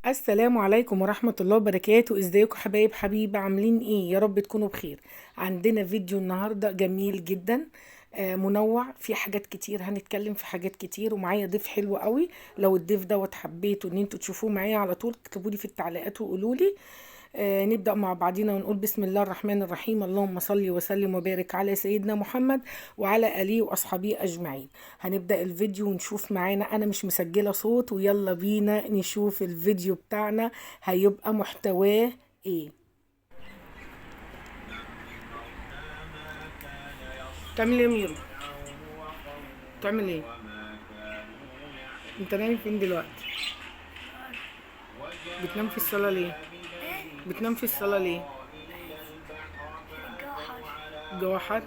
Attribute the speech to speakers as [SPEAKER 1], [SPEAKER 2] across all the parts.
[SPEAKER 1] السلام عليكم ورحمة الله وبركاته. ازيكم حبايب عاملين ايه؟ يا رب تكونوا بخير. عندنا فيديو النهاردة جميل جدا، منوع في حاجات كتير، هنتكلم في حاجات كتير ومعايا ضيف حلو قوي. لو الضيف دوت حبيتوا ان انتوا تشوفوه معايا على طول اكتبوا لي في التعليقات وقولوا لي. نبدأ مع بعضينا ونقول بسم الله الرحمن الرحيم. اللهم صل وسلم وبارك على سيدنا محمد وعلى آله وأصحابه أجمعين. هنبدأ الفيديو ونشوف معانا، أنا مش مسجلة صوت، ويلا بينا نشوف الفيديو بتاعنا هيبقى محتواه ايه. تعمل ايه يا ميرو؟ تعمل ايه؟ انت نايم فين دلوقتي؟ بتنام في الصالة ليه؟ بتنام في الصالة ليه؟ الجو حر.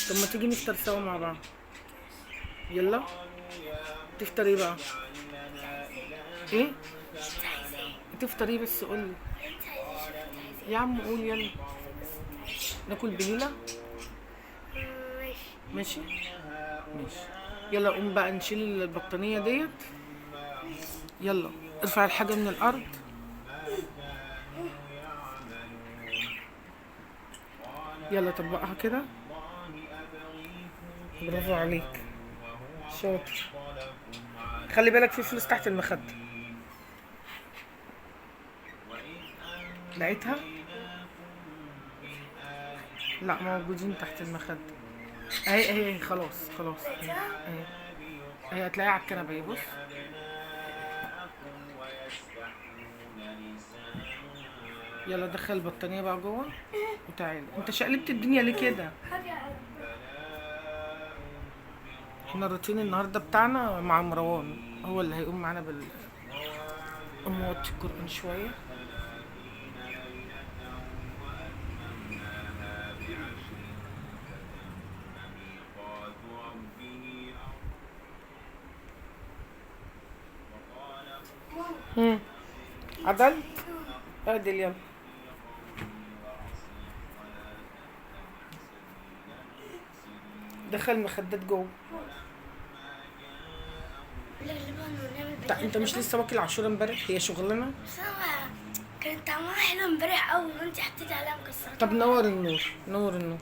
[SPEAKER 1] طب ما تيجي نفطر سوا مع بعض؟ يلا. تفطر ايه بقى؟ ايه؟ تفطر ايه بس قولي. يا عم قول يلا. ناكل بليلة؟ ماشي ماشي. يلا قوم بقى نشيل البطانية ديت. يلا ارفع الحاجة من الأرض. يلا طبقها كده. برافو عليك، شاطر. خلي بالك في فلوس تحت المخدة. لقيتها؟ لا موجودين تحت المخدة. اهي خلاص خلاص اهي هتلاقيها على الكنبة اهي. بص. يلا دخل البطانية بقى جوه وتعالى. انت شقلبت الدنيا ليه كده؟ احنا الروتين النهارده بتاعنا مع مروان، هو اللي هيقوم معانا موطي القرآن شوية. هم. عدلت؟ اعدل يلا. دخل المخدات جوه. انت مش لسه واكل عاشوره امبارح؟ هي شغلانه.
[SPEAKER 2] بس انا كانت طعمها حلو امبارح قوي وانت حطيتي عليها مكسرات.
[SPEAKER 1] طب نور النور، نور النور.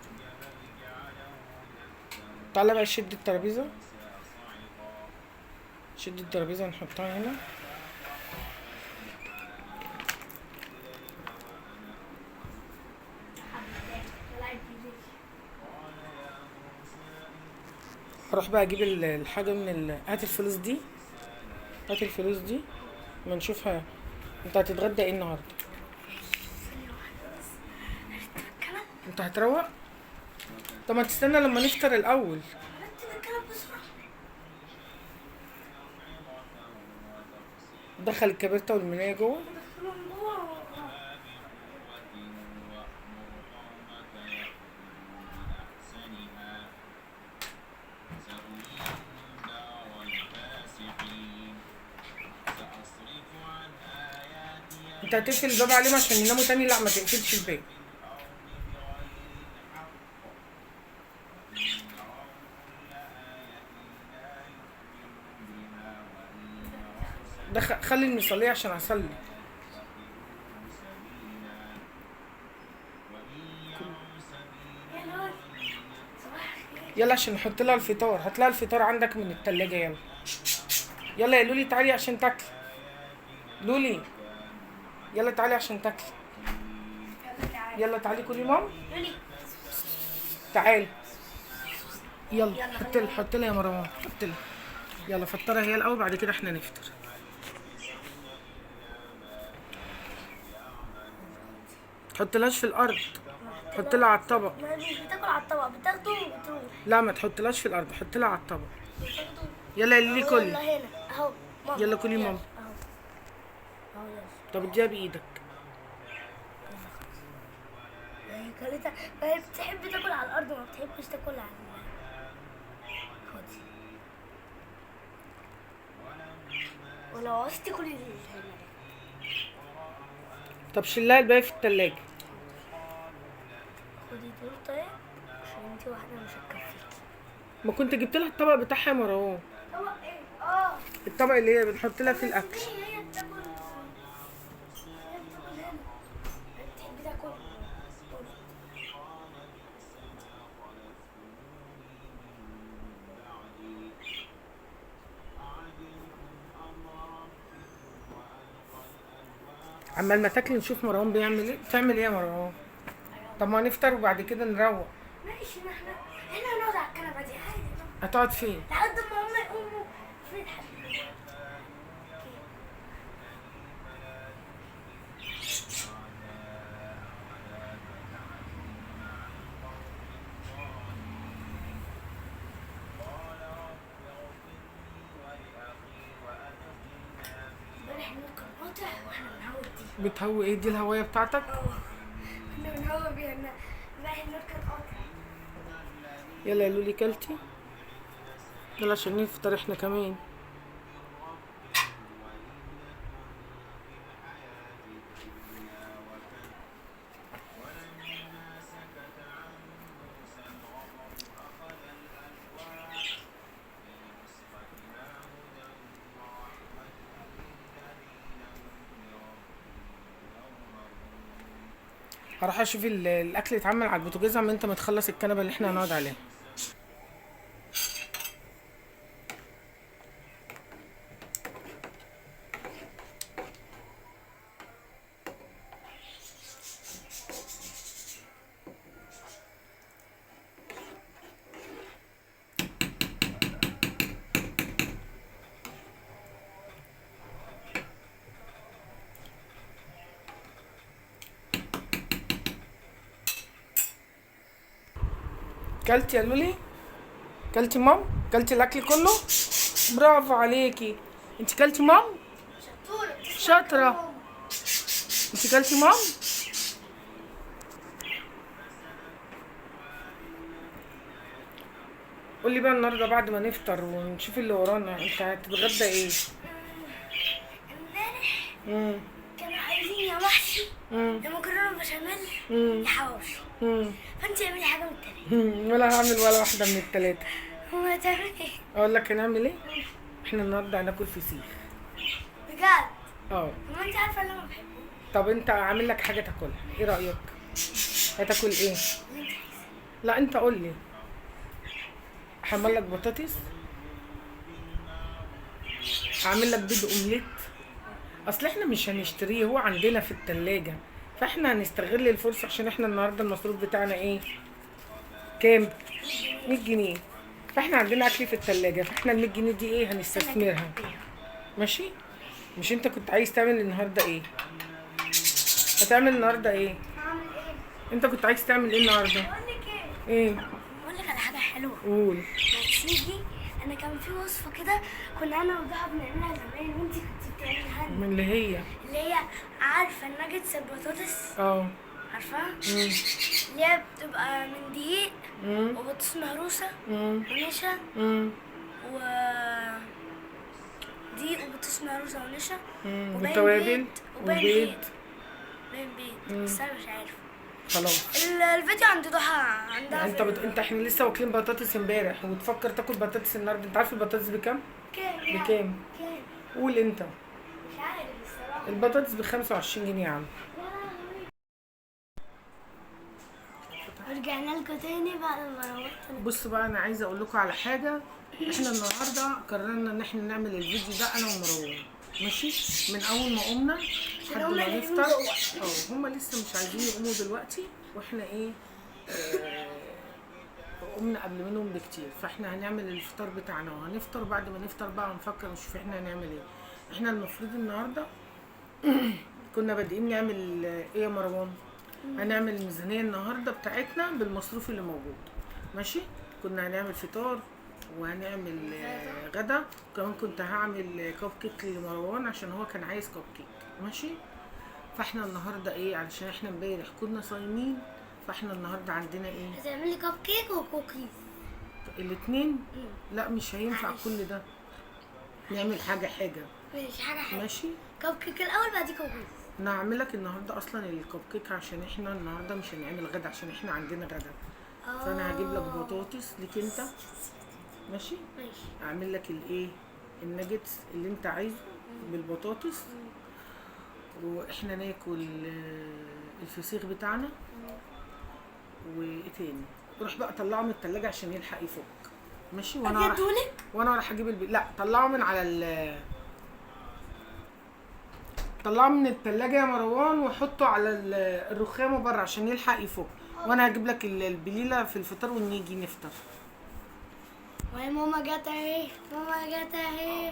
[SPEAKER 1] تعالى بقى شد الترابيزه، شد الترابيزه ونحطها هنا. اروح بقى اجيب الحاجه هات الفلوس دي، هات الفلوس دي ما نشوفها. انت هتتغدى ايه النهارده؟ انت هتروق؟ طب ما تستنى لما نفطر الاول. دخل الكبرته والمنيه جوه. انت هتقفل الباب عليهم عشان يناموا تاني؟ لا ما تقفلش الباب. خلي المصلية عشان اصلي. يلا عشان نحط لها الفطار. هات لها الفطار عندك من التلاجة. يلا يلا يا لولي تعالي عشان تاكلي. لولي يلا تعالي عشان تاكلي. يلا تعالي كلي مام. تعالي يلا. حط لها يا مروان، حط لها. يلا فطرها هي الاول بعد كده احنا نفطر. تحطلهاش في الارض، حط لها على الطبق.
[SPEAKER 2] ما مش بتاكل على الطبق، بتاخده وبتروح.
[SPEAKER 1] لا ما تحطلهاش في الارض، حط لها على الطبق. يلا يا ليلي كلي.
[SPEAKER 2] يلا هنا اهو ماما.
[SPEAKER 1] يلا كلي ماما.
[SPEAKER 2] اهو يلا.
[SPEAKER 1] طب اديها بايدك.
[SPEAKER 2] هي بتحب تاكل على الارض وما بتحبش تاكل على خدي. ولو عاوزتي كلي هنا.
[SPEAKER 1] طب شيلها الباقي في التلاجة.
[SPEAKER 2] خدي دول طيب عشان انتي واحدة مش هتكفيكي.
[SPEAKER 1] ما كنت جبت لها الطبق بتاعها يا مروان.
[SPEAKER 2] طبق ايه؟
[SPEAKER 1] الطبق اللي هي بنحط لها فيه الاكل.
[SPEAKER 2] هي بتاكل هنا. بتحب تاكل.
[SPEAKER 1] عمال ما تاكلي نشوف مروان بيعمل ايه. بتعمل ايه يا مروان؟ طب ما نفطر وبعد كده نروق.
[SPEAKER 2] ماشي، ما احنا نقعد على الكنبه دي عادي
[SPEAKER 1] هتقعد فين؟
[SPEAKER 2] لحد ما هم يقوموا. فين حد؟ امبارح ممكن قاطع واحنا بنهود دي.
[SPEAKER 1] بتهوي ايه دي الهوايه بتاعتك؟
[SPEAKER 2] كنا بنهود بيها امبارح ممكن قاطع.
[SPEAKER 1] يلا يا لولي كلتي؟ يلا عشان نفطر احنا كمان. هروح اشوف الاكل يتعمل على البوتاجاز عم انت ما تخلص الكنبه اللي احنا هنقعد عليها. كلتي يا لولي؟ كلتي مام؟ كلتي الاكل كله؟ برافو عليكي. انت كلتي مام؟ شاطره. انت كلتي مام؟ قولي بقى النهارده بعد ما نفطر ونشوف اللي ورانا انت هتتغدى ايه؟
[SPEAKER 2] امبارح
[SPEAKER 1] امم
[SPEAKER 2] كانوا عايزين يا محشي يا مكرونه بشاميل يا حواوشي. فانت اعملي حاجه من التلاته.
[SPEAKER 1] ولا هعمل ولا واحده من التلاته.
[SPEAKER 2] هو تعملي ايه؟
[SPEAKER 1] اقول لك هنعمل ايه؟ احنا النهارده هناكل فسيخ.
[SPEAKER 2] بجد؟
[SPEAKER 1] اه.
[SPEAKER 2] ما انت عارفه اللي انا بحبه.
[SPEAKER 1] طب انت عامل لك حاجه تاكلها، ايه رايك؟ هتاكل ايه؟
[SPEAKER 2] اللي انت عايزاه.
[SPEAKER 1] لا انت قول لي. هعمل لك بطاطس، هعمل لك بيض اومليت. اصل احنا مش هنشتريه، هو عندنا في التلاجة، فاحنا هنستغل الفرصه عشان احنا النهارده المصروف بتاعنا ايه؟ كام؟ 100 جنيه. فاحنا عندنا اكل في التلاجة، فاحنا ال 100 جنيه دي ايه؟ هنستثمرها. ماشي؟ مش انت كنت عايز تعمل النهارده ايه؟ هتعمل النهارده ايه؟
[SPEAKER 2] هعمل ايه؟
[SPEAKER 1] انت كنت عايز تعمل ايه النهارده؟
[SPEAKER 2] بقول لك ايه؟
[SPEAKER 1] ايه؟
[SPEAKER 2] بقول لك على حاجه حلوه.
[SPEAKER 1] قول.
[SPEAKER 2] ما تيجي، انا كان في وصفه كده كنا انا وضحى بنعملها زمان وانت كنت بتعملها لنا.
[SPEAKER 1] من اللي هي
[SPEAKER 2] اللي هي عارفه الناجتس البطاطس؟
[SPEAKER 1] اه.
[SPEAKER 2] عارفاها؟
[SPEAKER 1] مم.
[SPEAKER 2] اللي هي بتبقى من دقيق
[SPEAKER 1] مم.
[SPEAKER 2] وبطاطس مهروسه
[SPEAKER 1] مم.
[SPEAKER 2] ونشا
[SPEAKER 1] مم.
[SPEAKER 2] و دقيق وبطاطس مهروسه ونشا
[SPEAKER 1] وتوابل وبيض.
[SPEAKER 2] باين بيض بس انا مش عارفه.
[SPEAKER 1] خلاص.
[SPEAKER 2] الفيديو عند ضحى عندها.
[SPEAKER 1] انت احنا لسه واكلين بطاطس امبارح وتفكر تاكل بطاطس النهارده؟ انت عارف البطاطس بكام؟
[SPEAKER 2] كام؟
[SPEAKER 1] بكام؟
[SPEAKER 2] كام؟
[SPEAKER 1] قول انت.
[SPEAKER 2] مش عارف الصراحه.
[SPEAKER 1] البطاطس ب 25 جنيه يا عم.
[SPEAKER 2] رجعنا لكم تاني بعد ما روحت.
[SPEAKER 1] بص بقى انا عايزه اقول لكم على حاجه. احنا النهارده قررنا ان احنا نعمل الفيديو ده انا ومروان، ماشي؟ من اول ما قمنا لحد ما نفطر. هما لسه مش عايزين يقوموا دلوقتي، واحنا ايه، قمنا قبل منهم بكتير. فاحنا هنعمل الفطار بتاعنا وهنفطر. بعد ما نفطر بقى نفكر نشوف احنا هنعمل ايه. احنا المفروض النهارده كنا بادئين نعمل ايه يا مروان؟ هنعمل الميزانيه النهارده بتاعتنا بالمصروف اللي موجود، ماشي؟ كنا هنعمل فطار وهنعمل غدا، وكمان كنت هعمل كوب كيك لمروان عشان هو كان عايز كوب كيك، ماشي؟ فاحنا النهارده ايه، علشان احنا امبارح كنا صايمين، فاحنا النهارده عندنا ايه؟
[SPEAKER 2] هتعملي كب كيك وكوكيز
[SPEAKER 1] الاتنين؟ لا مش هينفع
[SPEAKER 2] معلش.
[SPEAKER 1] كل ده، نعمل حاجه
[SPEAKER 2] ماشي حاجه حلوه.
[SPEAKER 1] ماشي؟
[SPEAKER 2] كب كيك الاول بعد كوكيز.
[SPEAKER 1] انا هعمل لك النهارده اصلا الكوب كيك عشان احنا النهارده مش هنعمل غدا عشان احنا عندنا غدا. فانا هجيب لك بطاطس ليك انت، ماشي؟
[SPEAKER 2] ماشي.
[SPEAKER 1] اعمل لك الايه، الناجتس اللي انت عايزه بالبطاطس، واحنا ناكل الفسيخ بتاعنا. وايه تاني؟ روح بقى طلعه من التلاجة عشان يلحق يفك. ماشي. وانا راح اجيب لا طلعه من على طلعه من التلاجة يا مروان وحطه على الرخامة بره عشان يلحق يفك. وانا هجيب لك البليلة في الفطار ونيجي نفطر.
[SPEAKER 2] وهي ماما جت اهي، ماما جت اهي.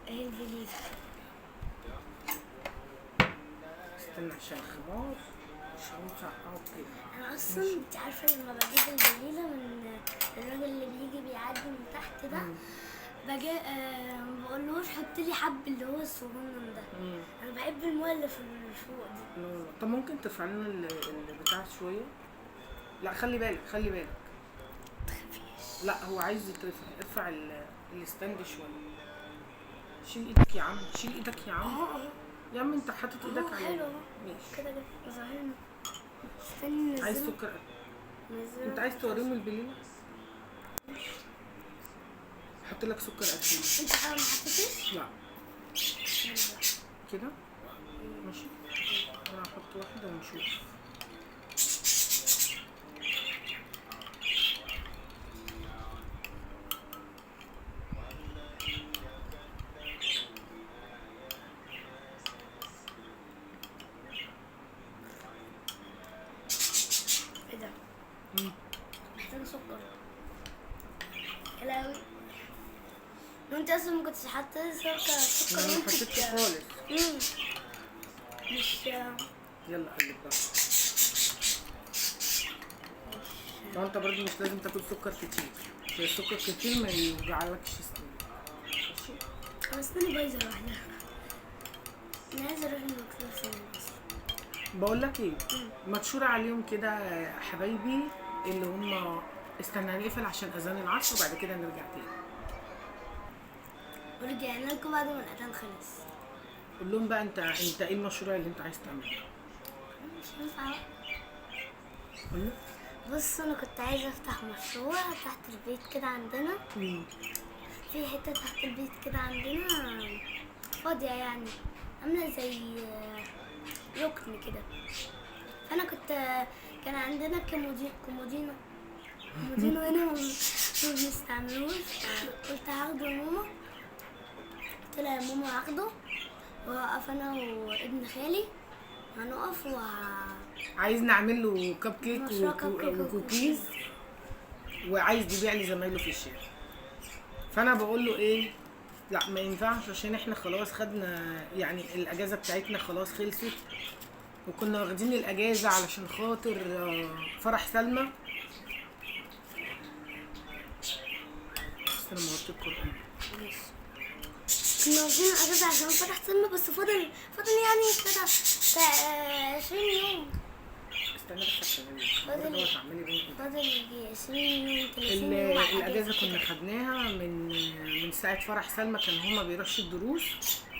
[SPEAKER 2] ايه البليلة؟
[SPEAKER 1] استنى عشان الخمار مش هينفع اقعد كده.
[SPEAKER 2] انا اصلا انت عارفه لما بجيب البليله من الراجل اللي بيجي بيعدي من تحت ده، باجي ما بقولهوش حط لي حب اللي هو الصغنن ده. انا بحب الميه اللي في فوق دي.
[SPEAKER 1] طب ممكن ترفع لنا البتاع شويه؟ لا خلي بالك خلي بالك. تخافيش. لا هو عايز يترفع. ارفع الستاند شويه. شيل ايدك يا عم، شيل ايدك يا عم. يا عم انت حاطط ايدك على
[SPEAKER 2] حلو
[SPEAKER 1] ماشي
[SPEAKER 2] كده كده ظاهرنا. استني نزله.
[SPEAKER 1] عايز سكر؟ انت عايز توريهم البليله؟ احط لك سكر قد ايه؟
[SPEAKER 2] انت ما حطيتش؟
[SPEAKER 1] لا كده ماشي. انا هحط واحده ونشوف.
[SPEAKER 2] ايه ده؟ محتاجه سكر. حلو قوي. وانت اصلا ما كنتش حاطه سكر
[SPEAKER 1] انا ما حطيتش خالص.
[SPEAKER 2] مش
[SPEAKER 1] يلا قلب بقى. لو انت برضه مش لازم تاكل سكر كتير عشان السكر كتير ما يوجعلكش سنين. ماشي.
[SPEAKER 2] انا اسناني بايظه لوحدها. انا عايزه اروح للدكتور سنان.
[SPEAKER 1] بقول لك ايه، متشور عليهم كده حبايبي اللي هم استنى نقفل عشان اذان العصر وبعد كده نرجع تاني.
[SPEAKER 2] ورجعنا لكم بعد ما الاذان خلص.
[SPEAKER 1] قول لهم بقى انت ايه المشروع اللي انت عايز تعمله؟
[SPEAKER 2] مش هينفع.
[SPEAKER 1] قول له.
[SPEAKER 2] بص انا كنت عايزه افتح مشروع تحت البيت كده عندنا. في حته تحت البيت كده عندنا فاضيه يعني، عامله زي ركن كده. فانا كان عندنا كومودينو هنا ما بنستعملوش. قلت هاخده يا ماما. قلت لها يا ماما هاخده وهقف انا وابن خالي هنقف
[SPEAKER 1] عايز نعمل له كب كيك وكوكيز وعايز يبيع لي زمايله في الشارع. فانا بقول له ايه، لا ما ينفعش عشان احنا خلاص خدنا يعني الاجازه بتاعتنا خلاص خلصت، وكنا واخدين الاجازه علشان خاطر فرح سلمى. استنى ما قلت القران.
[SPEAKER 2] كنا واخدين اجازه عشان فرح سلمى، بس فاضل يعني كده 20 يوم.
[SPEAKER 1] استنى بس عشان
[SPEAKER 2] فاضل 20 يوم 30 يوم.
[SPEAKER 1] الاجازه كنا خدناها من ساعه فرح سلمى. كان هما بيروحش الدروس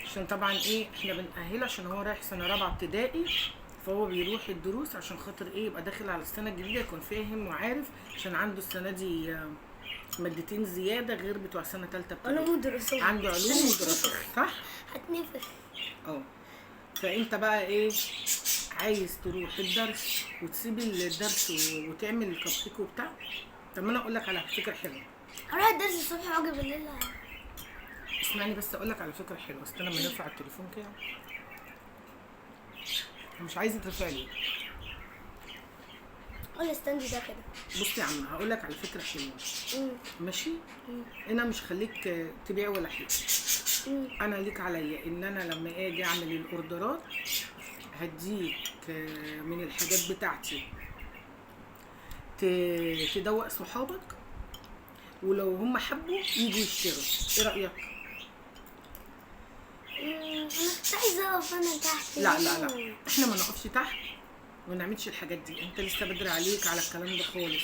[SPEAKER 1] عشان طبعا ايه احنا بنأهله عشان هو رايح سنه رابعه ابتدائي، فهو بيروح الدروس عشان خاطر ايه يبقى داخل على السنه الجديده يكون فاهم وعارف، عشان عنده السنه دي مادتين زياده غير بتوع سنه ثالثه ابتدائي.
[SPEAKER 2] علوم ودراسات.
[SPEAKER 1] عنده علوم ودراسات صح؟
[SPEAKER 2] هتنفخ.
[SPEAKER 1] فانت بقى ايه عايز تروح الدرس وتسيب الدرس وتعمل الكب كيك وبتاع؟ طب ما انا اقول لك على فكره حلوه.
[SPEAKER 2] هروح الدرس الصبح واجي بالليل.
[SPEAKER 1] اسمعني بس اقول لك على فكره حلوه. استنى لما نرفع التليفون كده. مش عايزه ترفع لي.
[SPEAKER 2] قول الستاند ده كده.
[SPEAKER 1] بص يا عم هقول لك على فكره حلوه. ماشي. انا مش خليك تبيع ولا حاجه. انا ليك عليا ان انا لما اجي اعمل الاوردرات هديك من الحاجات بتاعتي تدوق صحابك، ولو هم حبوا يجوا يشتروا. ايه رايك؟
[SPEAKER 2] انا كنت عايزه اقف انا تحت.
[SPEAKER 1] لا احنا ما نقفش تحت وما نعملش الحاجات دي. انت لسه بدري عليك على الكلام ده خالص.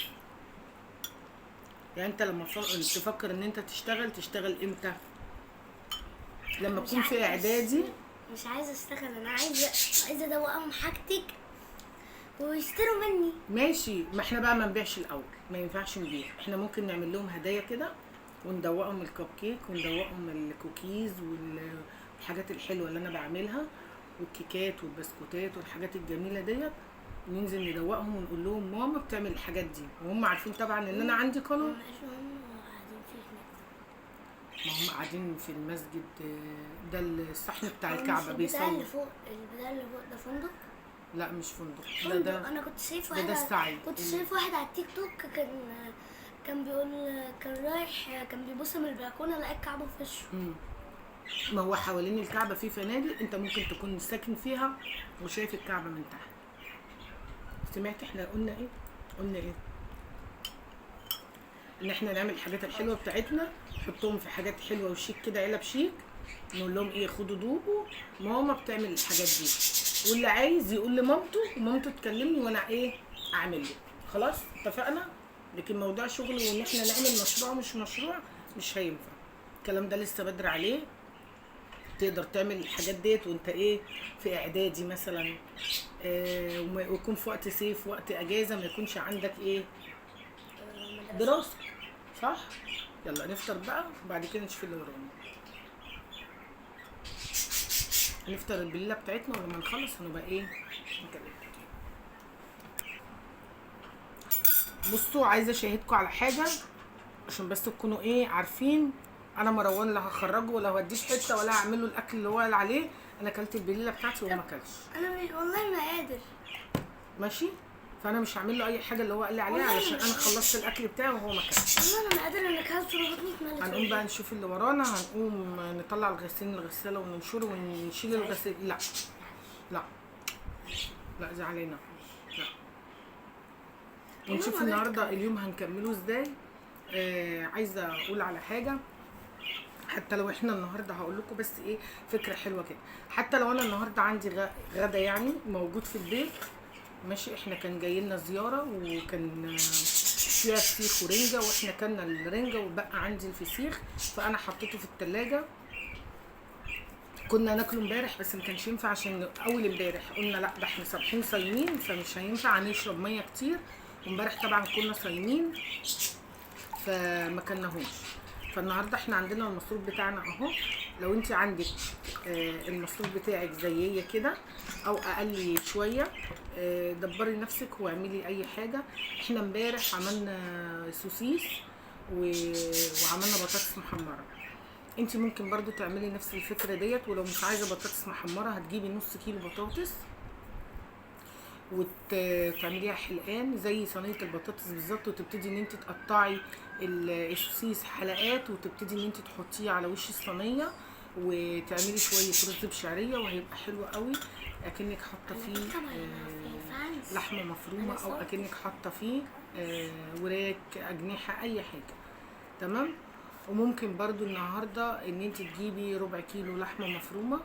[SPEAKER 1] يعني انت لما تفكر ان انت تشتغل امتى؟ لما تكون في اعدادي.
[SPEAKER 2] مش عايزه اشتغل، انا عايزه ادوقهم حاجتك ويشتروا مني.
[SPEAKER 1] ماشي. ما احنا بقى ما نبيعش الاول، ما ينفعش نبيع. احنا ممكن نعمل لهم هدايا كده وندوقهم الكب كيك وندوقهم الكوكيز والحاجات الحلوه اللي انا بعملها والكيكات والبسكوتات والحاجات الجميله ديت. ننزل ندوقهم ونقول لهم ماما بتعمل الحاجات دي، وهم عارفين طبعا ان انا عندي قناه.
[SPEAKER 2] هم قاعدين فيه هناك.
[SPEAKER 1] ما هم قاعدين في المسجد. ده الصحن بتاع
[SPEAKER 2] هو مش
[SPEAKER 1] الكعبه
[SPEAKER 2] البتاع
[SPEAKER 1] بيصور.
[SPEAKER 2] اللي فوق، البتاع اللي فوق ده فندق؟
[SPEAKER 1] لا مش فندق،
[SPEAKER 2] فندق. انا كنت شايف واحد
[SPEAKER 1] ده السعي.
[SPEAKER 2] كنت شايف واحد على التيك توك كان بيقول، كان رايح، كان بيبص من البلكونه لقى الكعبه في وشه.
[SPEAKER 1] ما هو حوالين الكعبه في فنادق انت ممكن تكون ساكن فيها وشايف الكعبه من تحت. سمعت احنا قلنا ايه؟ قلنا ايه؟ ان احنا نعمل الحاجات الحلوه بتاعتنا، نحطهم في حاجات حلوه وشيك كده، علب شيك، نقول لهم ايه خدوا دوقوا ماما بتعمل الحاجات دي، واللي عايز يقول لمامته ومامته تكلمني وانا ايه اعمل له. خلاص اتفقنا؟ لكن موضوع شغل وان احنا نعمل مشروع مش مشروع مش هينفع. الكلام ده لسه بدري عليه. تقدر تعمل الحاجات ديت وانت ايه في اعدادي مثلا، ويكون في وقت صيف وقت اجازه، ما يكونش عندك ايه دراسه، صح؟ يلا نفطر بقى وبعد كده نشوف اللي ورانا. نفطر البليله بتاعتنا ولما نخلص هنبقى ايه نكلم. بصوا عايزه اشاهدكم على حاجه عشان بس تكونوا ايه عارفين. انا مروان لا هخرجه ولا هوديه في حته ولا هعمل له الاكل اللي هو قال عليه. انا اكلت البليله بتاعتي وهو ما اكلش.
[SPEAKER 2] انا والله ما قادر.
[SPEAKER 1] ماشي؟ فانا مش هعمل له اي حاجه اللي هو قال لي عليها علشان انا خلصت الاكل بتاعي وهو ما كلش.
[SPEAKER 2] والله انا ما قادر، انا اكلت وبطني اتملت.
[SPEAKER 1] هنقوم بقى نشوف اللي ورانا. هنقوم نطلع الغسيل من الغساله وننشره ونشيل الغسيل. لا لا لا زعلانه. لا ونشوف النهارده اليوم هنكمله ازاي. عايزه اقول على حاجه، حتى لو احنا النهارده هقول لكم بس ايه فكره حلوه كده. حتى لو انا النهارده عندي غدا يعني موجود في البيت، ماشي؟ احنا كان جاي لنا زياره وكان فيها فسيخ ورنجه، واحنا كلنا الرنجه وبقى عندي الفسيخ، فانا حطيته في التلاجة. كنا ناكله امبارح بس ما كانش ينفع عشان اول امبارح قلنا لا ده احنا صابحين صايمين فمش هينفع نشرب ميه كتير، وامبارح طبعا كنا صايمين فما كلناهوش. فالنهارده احنا عندنا المصروف بتاعنا اهو. لو انت عندك المصروف بتاعك زي كده او اقل شويه، دبري نفسك واعملي اي حاجه. احنا امبارح عملنا سوسيس وعملنا بطاطس محمره. انت ممكن برضو تعملي نفس الفكره ديت، ولو مش عايزه بطاطس محمره هتجيبي نص كيلو بطاطس وتعمليها حلقان زي صينيه البطاطس بالظبط، وتبتدي ان انت تقطعي السوسيس حلقات وتبتدي ان انت تحطيه على وش الصينيه وتعملي شويه رز بشعريه وهيبقى حلو قوي، اكنك حاطه فيه لحمه مفرومه او اكنك حاطه فيه وراك اجنحه اي حاجه. تمام؟ وممكن برضو النهارده ان انت تجيبي ربع كيلو لحمه مفرومه.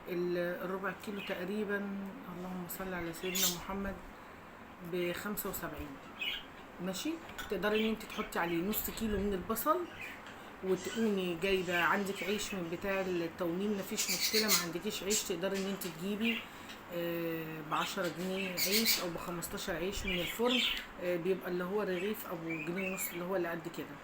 [SPEAKER 1] الربع كيلو تقريبا اللهم صل على سيدنا محمد ب75. ماشي؟ تقدري ان انت تحطي عليه نص كيلو من البصل، وتقومي جايبه عندك عيش من بتاع التومين مفيش مشكله، ما عندكيش عيش تقدري ان انت تجيبي ب10 جنيه عيش او ب15 عيش من الفرن، بيبقى اللي هو رغيف او جنيه ونص اللي هو اللي قد كده.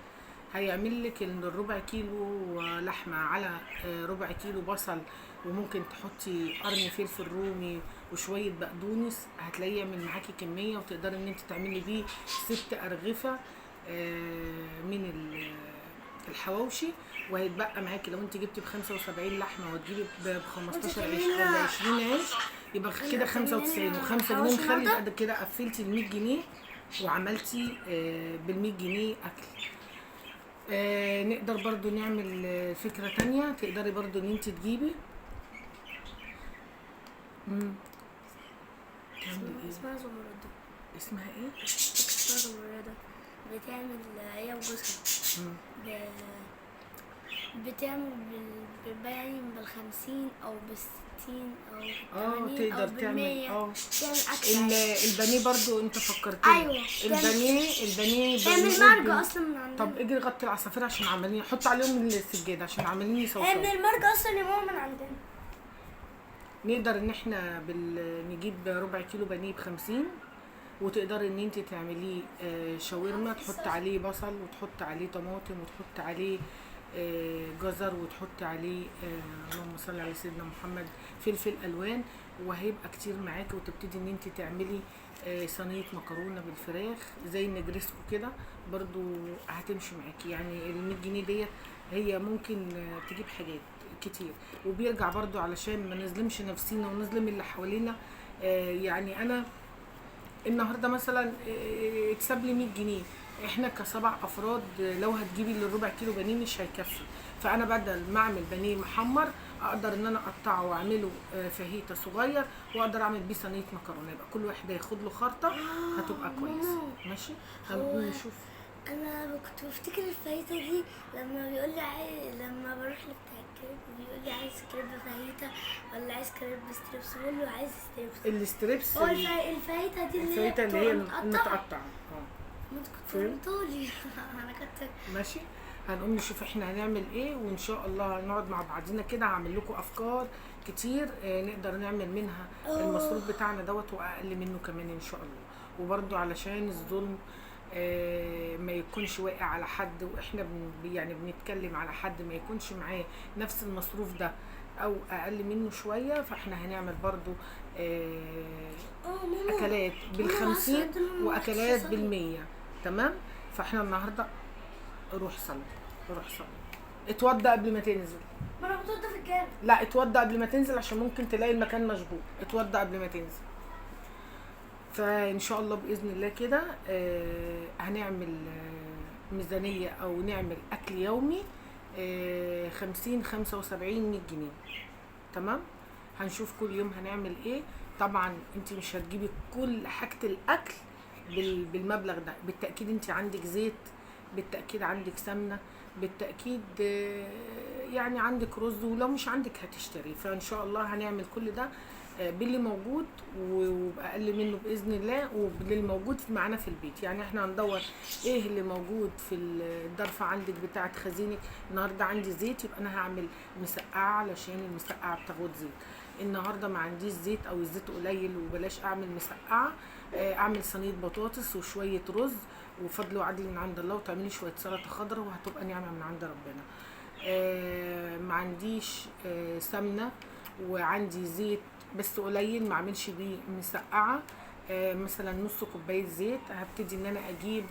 [SPEAKER 1] هيعمل لك الربع كيلو لحمه على ربع كيلو بصل، وممكن تحطي قرن فلفل رومي وشويه بقدونس، هتلاقيه يعمل معاكي كميه وتقدري ان انت تعملي بيه 6 أرغفة من الحواوشي. وهيتبقى معاكي لو انت جبتي ب75 لحمه وتجيبي ب15 عيش او ب20 عيش يبقى كده 95 و5 جنيه نخلي قد كده قفلتي ال100 جنيه وعملتي بال100 جنيه اكل. نقدر برضو نعمل فكرة تانية. تقدري برضو ان انت تجيبي
[SPEAKER 2] اسمها زمردة.
[SPEAKER 1] اسمها ايه؟
[SPEAKER 2] اسمها زمردة. بتعمل هي وجوزها بتعمل باين بال50 او بال60 او ب80
[SPEAKER 1] تقدر
[SPEAKER 2] او ب100
[SPEAKER 1] تعمل
[SPEAKER 2] تعمل اكل.
[SPEAKER 1] البانيه برضو انت فكرتني.
[SPEAKER 2] ايوه
[SPEAKER 1] البانيه
[SPEAKER 2] تعمل مرجة اصلا من عندنا.
[SPEAKER 1] طب اجري غطي العصافير عشان عمالين حط عليهم السجاده عشان عمالين يصوصوا.
[SPEAKER 2] من المرجة اصلا يا ماما من عندنا.
[SPEAKER 1] نقدر ان احنا نجيب ربع كيلو بانيه ب50 وتقدري ان انت تعمليه شاورما، تحط عليه بصل وتحط عليه طماطم وتحط عليه جزر وتحط عليه اللهم صل على سيدنا محمد فلفل الوان، وهيبقى كتير معاكي. وتبتدي ان انت تعملي صينيه مكرونه بالفراخ زي النجريسكو كده، برضو هتمشي معاكي. يعني ال 100 جنيه ديت هي ممكن تجيب حاجات كتير. وبيرجع برضو علشان ما نظلمش نفسينا ونظلم اللي حوالينا. يعني انا النهارده مثلا اتساب لي 100 جنيه، احنا كسبع افراد لو هتجيبي للربع كيلو بانيه مش هيكفي. فانا بدل ما اعمل بانيه محمر اقدر ان انا اقطعه واعمله فاهيتا صغير، واقدر اعمل بيه صينيه مكرونه، يبقى كل واحد هياخد له خرطه هتبقى كويسه. ماشي، هنقوم نشوف.
[SPEAKER 2] انا كنت بفتكر الفاهيتا دي لما بيقول لي لما بروح لبتاع الكريب بيقول لي عايز كريب فاهيتا ولا عايز كريب ستريبس، بقول له عايز ستريبس.
[SPEAKER 1] الستريبس
[SPEAKER 2] هو الفاهيتا دي
[SPEAKER 1] الفاهيتا اللي هي
[SPEAKER 2] المتقطعه.
[SPEAKER 1] المتقطعه.
[SPEAKER 2] ما انت كنت قلتولي انا كنت
[SPEAKER 1] ماشي. هنقوم نشوف احنا هنعمل ايه، وان شاء الله هنقعد مع بعضينا كده، هعمل لكم افكار كتير نقدر نعمل منها المصروف بتاعنا دوت واقل منه كمان ان شاء الله. وبرده علشان الظلم ما يكونش واقع على حد، واحنا يعني بنتكلم على حد ما يكونش معاه نفس المصروف ده او اقل منه شويه، فاحنا هنعمل برضو اكلات بال50 واكلات بال100. تمام. فاحنا النهارده روح صلي، روح صلي، اتوضى قبل ما تنزل.
[SPEAKER 2] ما انا بتوضى في الجامع.
[SPEAKER 1] لا اتوضى قبل ما تنزل عشان ممكن تلاقي المكان مشغول، اتوضى قبل ما تنزل. فان شاء الله باذن الله كده هنعمل ميزانيه او نعمل اكل يومي 50 75 100 جنيه. تمام. هنشوف كل يوم هنعمل ايه. طبعا انت مش هتجيبي كل حاجه الاكل بالمبلغ ده، بالتاكيد انت عندك زيت، بالتاكيد عندك سمنه، بالتاكيد يعني عندك رز، ولو مش عندك هتشتري. فان شاء الله هنعمل كل ده باللي موجود وباقل منه باذن الله، وباللي موجود معانا في البيت. يعني احنا هندور ايه اللي موجود في الضرفه عندك بتاعه خزينك. النهارده عندي زيت، يبقى انا هعمل مسقعه علشان المسقعه بتاخد زيت. النهارده ما عنديش زيت او الزيت قليل وبلاش اعمل مسقعه، اعمل صينيه بطاطس وشويه رز وفضل وعدل من عند الله، وتعملي شويه سلطه خضراء وهتبقى نعمه من عند ربنا. ما عنديش سمنه وعندي زيت بس قليل، ما اعملش بيه مسقعه. مثلا نص كوبايه زيت، هبتدي ان انا اجيب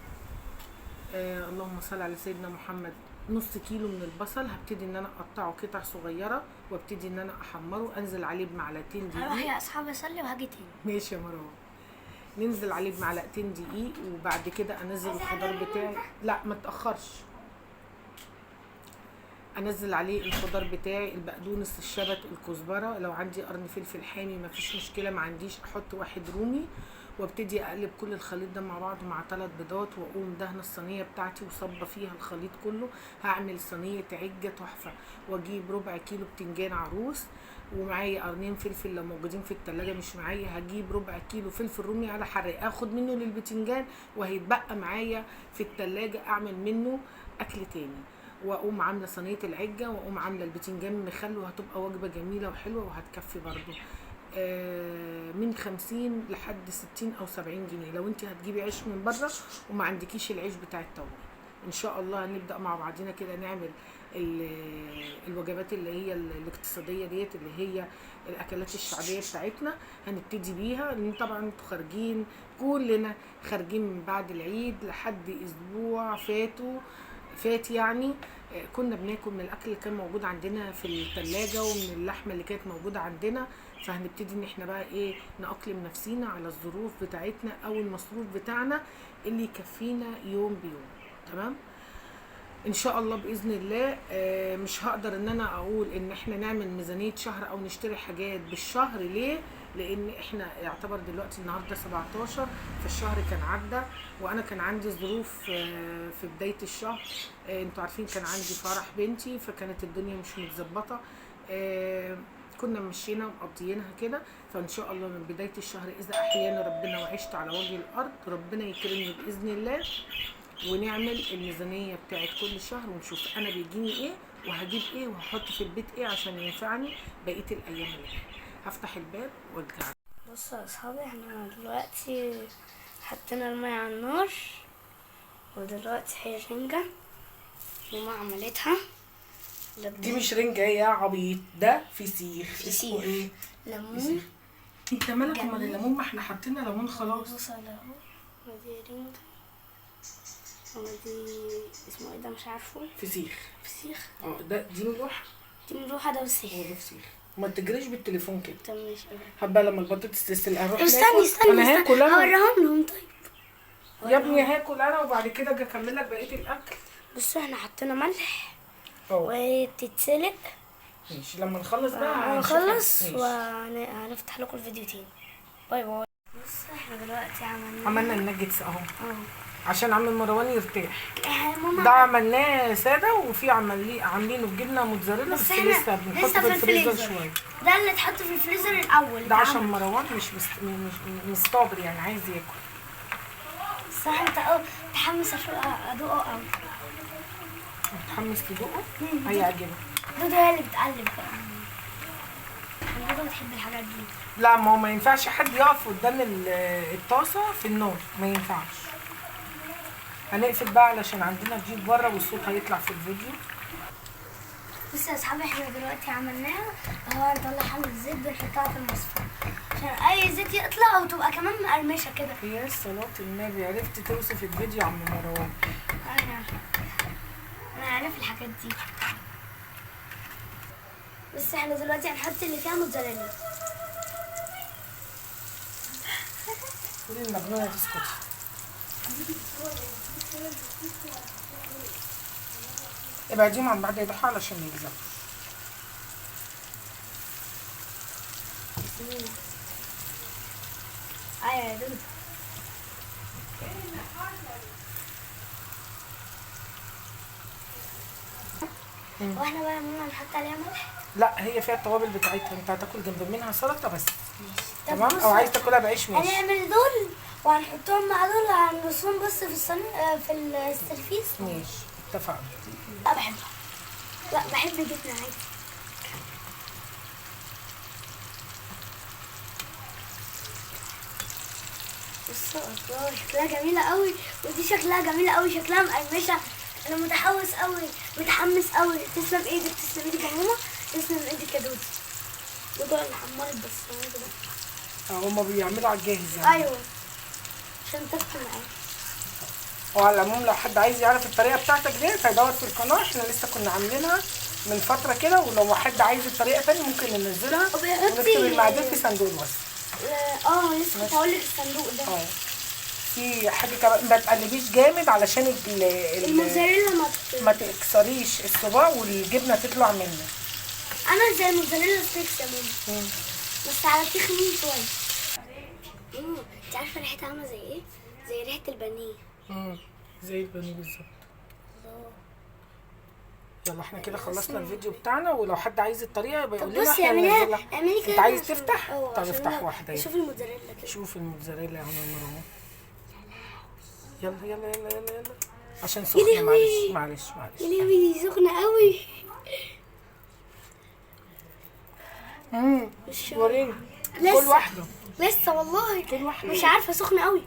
[SPEAKER 1] اللهم صل على سيدنا محمد نص كيلو من البصل، هبتدي ان انا اقطعه قطع صغيره وابتدي ان انا احمره، انزل عليه بمعلقتين دقيق.
[SPEAKER 2] هروح يا اصحابي اصلي وهاجي تاني.
[SPEAKER 1] ماشي يا مروه. ننزل عليه بمعلقتين دقيق، وبعد كده انزل الخضار بتاعي. لا ما تاخرش. انزل عليه الخضار بتاعي، البقدونس، الشبت، الكزبره، لو عندي قرن فلفل حامي ما فيش مشكله، ما عنديش احط واحد رومي، وابتدي اقلب كل الخليط ده مع بعض مع 3 بيضات، واقوم دهنه الصينيه بتاعتي وصبه فيها الخليط كله. هعمل صينيه عجه تحفه، واجيب ربع كيلو بتنجان عروس، ومعايا قرنين فلفل لو موجودين في التلاجة، مش معايا هجيب ربع كيلو فلفل رومي على حراق، اخد منه للبتنجان وهيتبقى معايا في التلاجة اعمل منه اكل تاني. واقوم عامله صينيه العجه، واقوم عامله البتنجان مخلل، وهتبقى وجبه جميله وحلوه وهتكفي برضو من 50 لحد 60 او 70 جنيه لو انت هتجيبي عيش من بره وما عندكيش العيش بتاع التوميه. ان شاء الله هنبدا مع بعضينا كده نعمل الوجبات اللي هي الاقتصاديه ديت، اللي هي الاكلات الشعبيه بتاعتنا، هنبتدي بيها. لان طبعا انتوا خارجين، كلنا خارجين من بعد العيد لحد اسبوع فات يعني كنا بناكل من الاكل اللي كان موجود عندنا في الثلاجه ومن اللحمه اللي كانت موجوده عندنا. فهنبتدي ان احنا بقى ايه نأقلم نفسينا على الظروف بتاعتنا او المصروف بتاعنا اللي يكفينا يوم بيوم. تمام ان شاء الله باذن الله. مش هقدر ان انا اقول ان احنا نعمل ميزانيه شهر او نشتري حاجات بالشهر. ليه؟ لان احنا يعتبر دلوقتي النهارده 17، فالشهر كان عدى، وانا كان عندي ظروف في بدايه الشهر. انتوا عارفين كان عندي فرح بنتي، فكانت الدنيا مش متظبطه. كنا مشينا ومقضيينها كده. فان شاء الله من بدايه الشهر اذا احيانا ربنا وعشت على وجه الارض ربنا يكرمني باذن الله، ونعمل الميزانيه بتاعت كل شهر ونشوف انا بيجيني ايه وهجيب ايه وهحط في البيت ايه عشان ينفعني بقيه الايام اللي جايه. هفتح الباب وارجع.
[SPEAKER 2] بصوا يا اصحابي، احنا دلوقتي حطينا المية على النار، ودلوقتي هي رنجة ماما عملتها.
[SPEAKER 1] دي مش رنجة يا عبيط، ده فسيخ.
[SPEAKER 2] فسيخ.
[SPEAKER 1] اسمه ايه؟
[SPEAKER 2] ليمون.
[SPEAKER 1] انت مالك؟ امال الليمون، ما احنا حطينا ليمون خلاص.
[SPEAKER 2] بصل اهو، ودي رنجة، ودي اسمه ايه ده مش عارفه.
[SPEAKER 1] فسيخ.
[SPEAKER 2] فسيخ.
[SPEAKER 1] دي ملوحة.
[SPEAKER 2] دي ملوحة، ده فسيخ.
[SPEAKER 1] ده فسيخ. ما تجريش بالتليفون كده.
[SPEAKER 2] طب ماشي.
[SPEAKER 1] حبة لما البطاطس تستوي هنروح
[SPEAKER 2] طب
[SPEAKER 1] ناكل.
[SPEAKER 2] استني
[SPEAKER 1] انا هاكل انا
[SPEAKER 2] هوريهم لهم. طيب
[SPEAKER 1] يا ابني، هاكل انا وبعد كده اجي اكمل لك بقية الاكل.
[SPEAKER 2] بصوا احنا حطينا ملح
[SPEAKER 1] اهو
[SPEAKER 2] وتتسلق.
[SPEAKER 1] ماشي، لما نخلص بقى
[SPEAKER 2] هنخلص
[SPEAKER 1] ماشي.
[SPEAKER 2] وهنفتح لكم الفيديو تاني. باي باي. بص احنا دلوقتي
[SPEAKER 1] عملنا الناجتس اهو
[SPEAKER 2] اه
[SPEAKER 1] عشان عم مروان يرتاح.
[SPEAKER 2] ماما
[SPEAKER 1] ده عملناه ساده، وفي عاملينه بجبنه موتزاريلا، بس لسه بنحطه في الفريزر شويه.
[SPEAKER 2] ده اللي اتحط في الفريزر الاول
[SPEAKER 1] ده عشان مروان مش مستابر يعني، عايز ياكل.
[SPEAKER 2] صح. انت متحمس ادوقه قوي.
[SPEAKER 1] متحمس تدوقه؟ هيعجبك.
[SPEAKER 2] دودو هي اللي بتقلب بقى. دودو بتحب الحاجات دي.
[SPEAKER 1] لا، ما هو ما ينفعش حد يقف قدام الطاسه في النار، ما ينفعش. هنقفل بقى علشان عندنا ضيوف بره والصوت هيطلع في الفيديو.
[SPEAKER 2] بصوا يا اصحابي، احنا دلوقتي عملناها اهو. نطلع حمض الزيت بنحطها في المصفى عشان اي زيت يطلع وتبقى كمان مقرمشه كده.
[SPEAKER 1] يا صلاة النبي، عرفت توصف الفيديو يا عم مروان.
[SPEAKER 2] انا عارف الحاجات دي. بس احنا دلوقتي هنحط اللي فيها موتزاريلا.
[SPEAKER 1] قولي المجنونه تسكتي. ابعديهم عن بعض يا ضحى علشان يلزقوا.
[SPEAKER 2] ايوه يا دود. واحنا بقى ماما هنحط عليها ملح.
[SPEAKER 1] لا، هي فيها التوابل بتاعتها. انت هتاكل جنب منها سلطه بس.
[SPEAKER 2] طب
[SPEAKER 1] تمام، او عايز تاكلها بعيش ماشي.
[SPEAKER 2] هنعمل دول وهنحطهم مع دول، هنرصهم بس في الصينيه في السرفيس.
[SPEAKER 1] ماشي، اتفقنا.
[SPEAKER 2] لا بحبها. لا بحب الجبنه عادي. بصوا الله، شكلها جميله قوي، ودي شكلها جميله قوي، شكلها مقرمشه. انا متحمس قوي. تسلم ايدك، تسلم ايدك يا ماما، تسلم ايدك يا دودو. دودو اللي حمرت بس كده.
[SPEAKER 1] هما بيعملوا على الجاهز يعني.
[SPEAKER 2] ايوه عشان تاكل معايا.
[SPEAKER 1] وعلى العموم لو حد عايز يعرف الطريقه بتاعتك ديت هيدور في القناه، احنا لسه كنا عاملينها من فتره كده، ولو حد عايز الطريقه تاني ممكن ننزلها ونكتب المقادير في صندوق الوصف.
[SPEAKER 2] لسه كنت هقول لك الصندوق ده.
[SPEAKER 1] في حاجه كمان، ما تقلبيش جامد علشان
[SPEAKER 2] الموتزاريلا
[SPEAKER 1] ما تكسريش الصباع والجبنه تطلع منه.
[SPEAKER 2] انا زي الموتزاريلا ستيكس يا ماما، بس على تخنين شويه. انت عارفه ريحتها عامله زي ايه؟ زي ريحه البانيه.
[SPEAKER 1] زي البانيه بالظبط. يلا احنا كده خلصنا الفيديو بتاعنا، ولو حد عايز الطريقه يبقى يقول لنا.
[SPEAKER 2] بصي اعملي كده.
[SPEAKER 1] انت عايز تفتح؟ طب افتح واحده.
[SPEAKER 2] شوفي الموتزاريلا كده.
[SPEAKER 1] شوف الموتزاريلا يا عم مروان. يلا يلا يلا يلا يلا عشان سخنه. معلش
[SPEAKER 2] يا لهوي، دي سخنه قوي.
[SPEAKER 1] وريني كل واحده.
[SPEAKER 2] لسه والله
[SPEAKER 1] كل واحده
[SPEAKER 2] مش عارفه، سخنه قوي.